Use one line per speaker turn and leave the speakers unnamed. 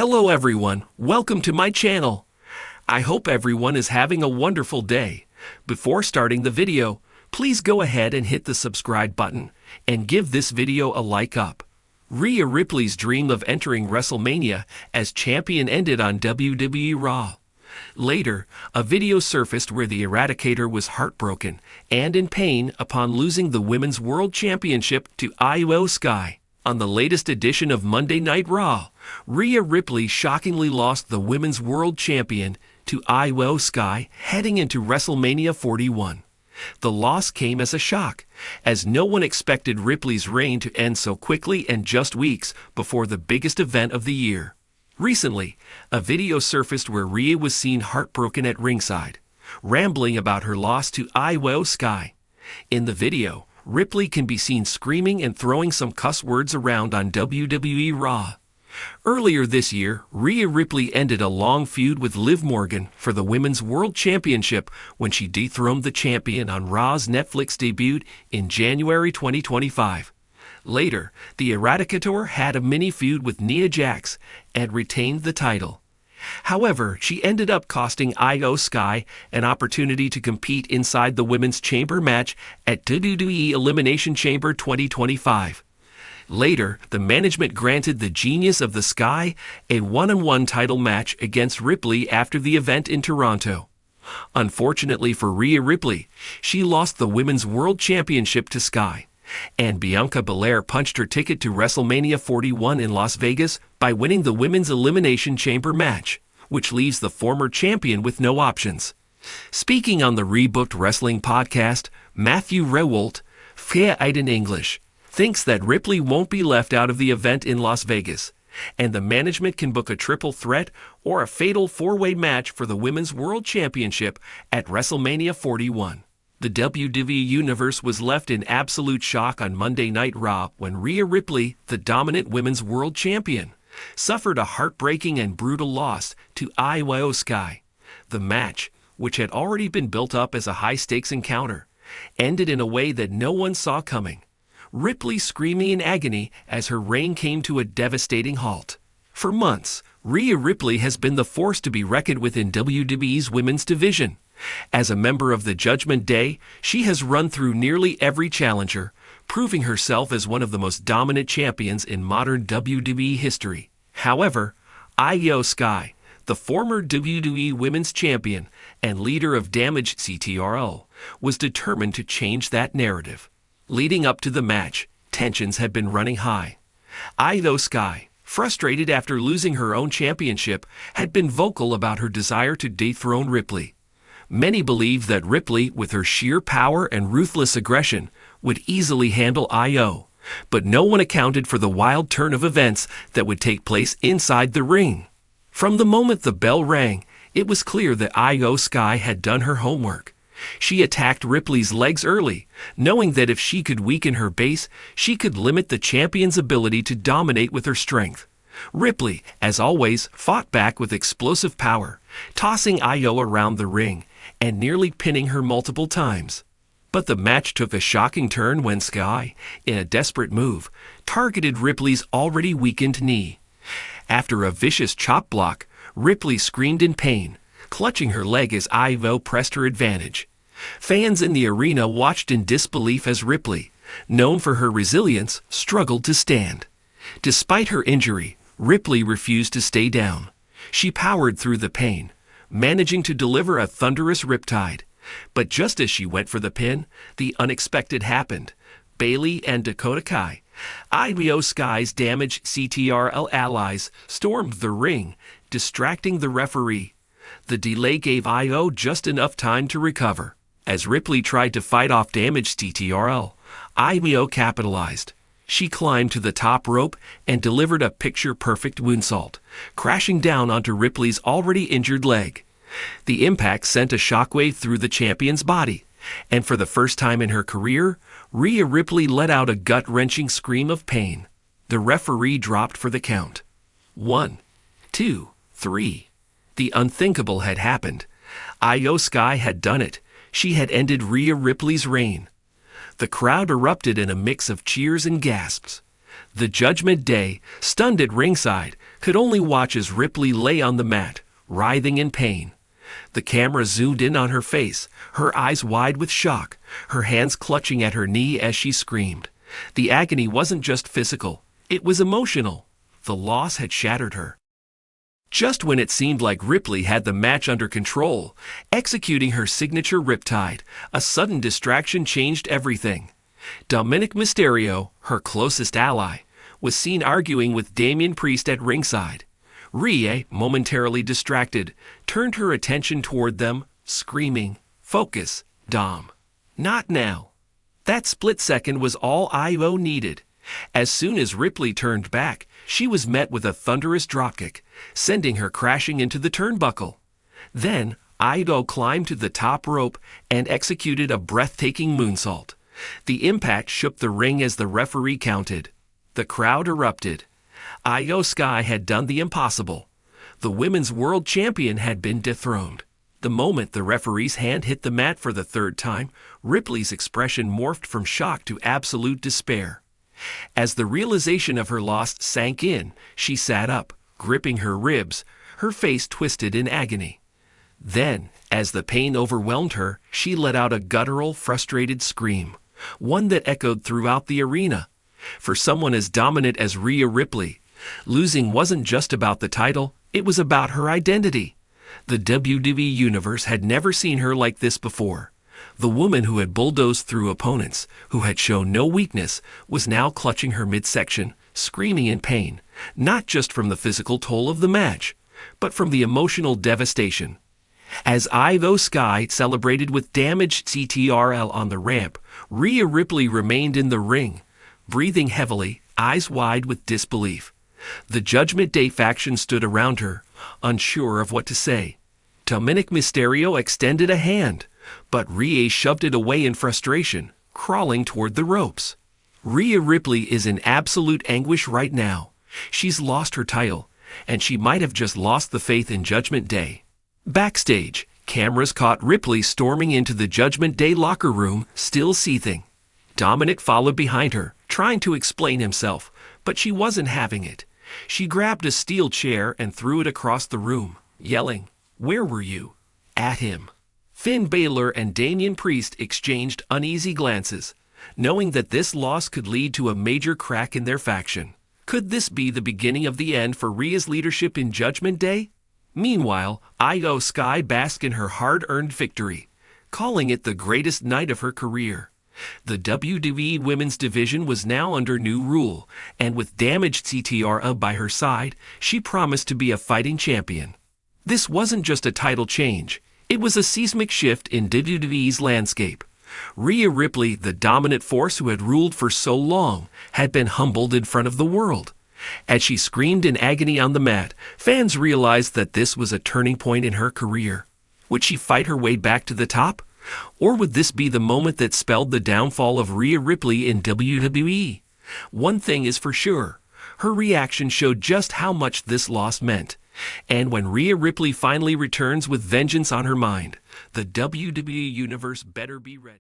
Hello everyone, welcome to my channel. I hope everyone is having a wonderful day. Before starting the video, please go ahead and hit the subscribe button and give this video a like up. Rhea Ripley's dream of entering WrestleMania as champion ended on WWE Raw. Later, a video surfaced where the Eradicator was heartbroken and in pain upon losing the Women's World Championship to IYO Sky. On the latest edition of Monday Night Raw, Rhea Ripley shockingly lost the Women's World Champion to IYO Sky heading into WrestleMania 41. The loss came as a shock, as no one expected Ripley's reign to end so quickly and just weeks before the biggest event of the year. Recently, a video surfaced where Rhea was seen heartbroken at ringside, rambling about her loss to IYO Sky. In the video, Ripley can be seen screaming and throwing some cuss words around on WWE Raw. Earlier this year, Rhea Ripley ended a long feud with Liv Morgan for the Women's World Championship when she dethroned the champion on Raw's Netflix debut in January 2025. Later, the Eradicator had a mini feud with Nia Jax and retained the title. However, she ended up costing IYO Sky an opportunity to compete inside the Women's Chamber match at WWE Elimination Chamber 2025. Later, the management granted the Genius of the Sky a one-on-one title match against Ripley after the event in Toronto. Unfortunately for Rhea Ripley, she lost the Women's World Championship to Sky, and Bianca Belair punched her ticket to WrestleMania 41 in Las Vegas by winning the Women's Elimination Chamber match, which leaves the former champion with no options. Speaking on the Rebooked Wrestling podcast, Matthew Rehwoldt, Fair in English, thinks that Ripley won't be left out of the event in Las Vegas, and the management can book a triple threat or a fatal four-way match for the Women's World Championship at WrestleMania 41. The WWE Universe was left in absolute shock on Monday Night Raw when Rhea Ripley, the dominant Women's World Champion, suffered a heartbreaking and brutal loss to IYO Sky. The match, which had already been built up as a high-stakes encounter, ended in a way that no one saw coming. Ripley screaming in agony as her reign came to a devastating halt. For months, Rhea Ripley has been the force to be reckoned with in WWE's women's division. As a member of the Judgment Day, she has run through nearly every challenger, proving herself as one of the most dominant champions in modern WWE history. However, IYO Sky, the former WWE Women's Champion and leader of Damage CTRL, was determined to change that narrative. Leading up to the match, tensions had been running high. IYO Sky, frustrated after losing her own championship, had been vocal about her desire to dethrone Ripley. Many believed that Ripley, with her sheer power and ruthless aggression, would easily handle IYO, but no one accounted for the wild turn of events that would take place inside the ring. From the moment the bell rang, it was clear that IYO Sky had done her homework. She attacked Ripley's legs early, knowing that if she could weaken her base, she could limit the champion's ability to dominate with her strength. Ripley, as always, fought back with explosive power, tossing IYO around the ring and nearly pinning her multiple times. But the match took a shocking turn when Sky, in a desperate move, targeted Ripley's already weakened knee. After a vicious chop block, Ripley screamed in pain, clutching her leg as IYO pressed her advantage. Fans in the arena watched in disbelief as Ripley, known for her resilience, struggled to stand. Despite her injury, Ripley refused to stay down. She powered through the pain, managing to deliver a thunderous riptide. But just as she went for the pin, the unexpected happened. Bayley and Dakota Kai, IYO Sky's Damage CTRL allies, stormed the ring, distracting the referee. The delay gave IYO just enough time to recover. As Ripley tried to fight off Damage CTRL, IYO capitalized. She climbed to the top rope and delivered a picture-perfect moonsault, crashing down onto Ripley's already injured leg. The impact sent a shockwave through the champion's body, and for the first time in her career, Rhea Ripley let out a gut-wrenching scream of pain. The referee dropped for the count. 1, 2, 3. The unthinkable had happened. IYO Sky had done it. She had ended Rhea Ripley's reign. The crowd erupted in a mix of cheers and gasps. The Judgment Day, stunned at ringside, could only watch as Ripley lay on the mat, writhing in pain. The camera zoomed in on her face, her eyes wide with shock, her hands clutching at her knee as she screamed. The agony wasn't just physical, it was emotional. The loss had shattered her. Just when it seemed like Ripley had the match under control, executing her signature riptide, a sudden distraction changed everything. Dominic Mysterio, her closest ally, was seen arguing with Damian Priest at ringside. Rhea, momentarily distracted, turned her attention toward them, screaming, "Focus, Dom. Not now." That split second was all IYO needed. As soon as Ripley turned back, she was met with a thunderous dropkick, sending her crashing into the turnbuckle. Then, IYO climbed to the top rope and executed a breathtaking moonsault. The impact shook the ring as the referee counted. The crowd erupted. IYO Sky had done the impossible. The women's world champion had been dethroned. The moment the referee's hand hit the mat for the third time, Ripley's expression morphed from shock to absolute despair. As the realization of her loss sank in, she sat up, gripping her ribs, her face twisted in agony. Then, as the pain overwhelmed her, she let out a guttural, frustrated scream, one that echoed throughout the arena. For someone as dominant as Rhea Ripley, losing wasn't just about the title, it was about her identity. The WWE Universe had never seen her like this before. The woman who had bulldozed through opponents, who had shown no weakness, was now clutching her midsection, screaming in pain, not just from the physical toll of the match, but from the emotional devastation. As IYO Sky celebrated with damaged CTRL on the ramp, Rhea Ripley remained in the ring, breathing heavily, eyes wide with disbelief. The Judgment Day faction stood around her, unsure of what to say. Dominic Mysterio extended a hand, but Rhea shoved it away in frustration, crawling toward the ropes. Rhea Ripley is in absolute anguish right now. She's lost her title, and she might have just lost the faith in Judgment Day. Backstage, cameras caught Ripley storming into the Judgment Day locker room, still seething. Dominic followed behind her, trying to explain himself, but she wasn't having it. She grabbed a steel chair and threw it across the room, yelling, "Where were you?" at him. Finn Balor and Damian Priest exchanged uneasy glances, knowing that this loss could lead to a major crack in their faction. Could this be the beginning of the end for Rhea's leadership in Judgment Day? Meanwhile, IYO Sky basked in her hard-earned victory, calling it the greatest night of her career. The WWE Women's Division was now under new rule, and with damaged CTRL by her side, she promised to be a fighting champion. This wasn't just a title change, it was a seismic shift in WWE's landscape. Rhea Ripley, the dominant force who had ruled for so long, had been humbled in front of the world. As she screamed in agony on the mat, fans realized that this was a turning point in her career. Would she fight her way back to the top? Or would this be the moment that spelled the downfall of Rhea Ripley in WWE? One thing is for sure, her reaction showed just how much this loss meant. And when Rhea Ripley finally returns with vengeance on her mind, the WWE Universe better be ready.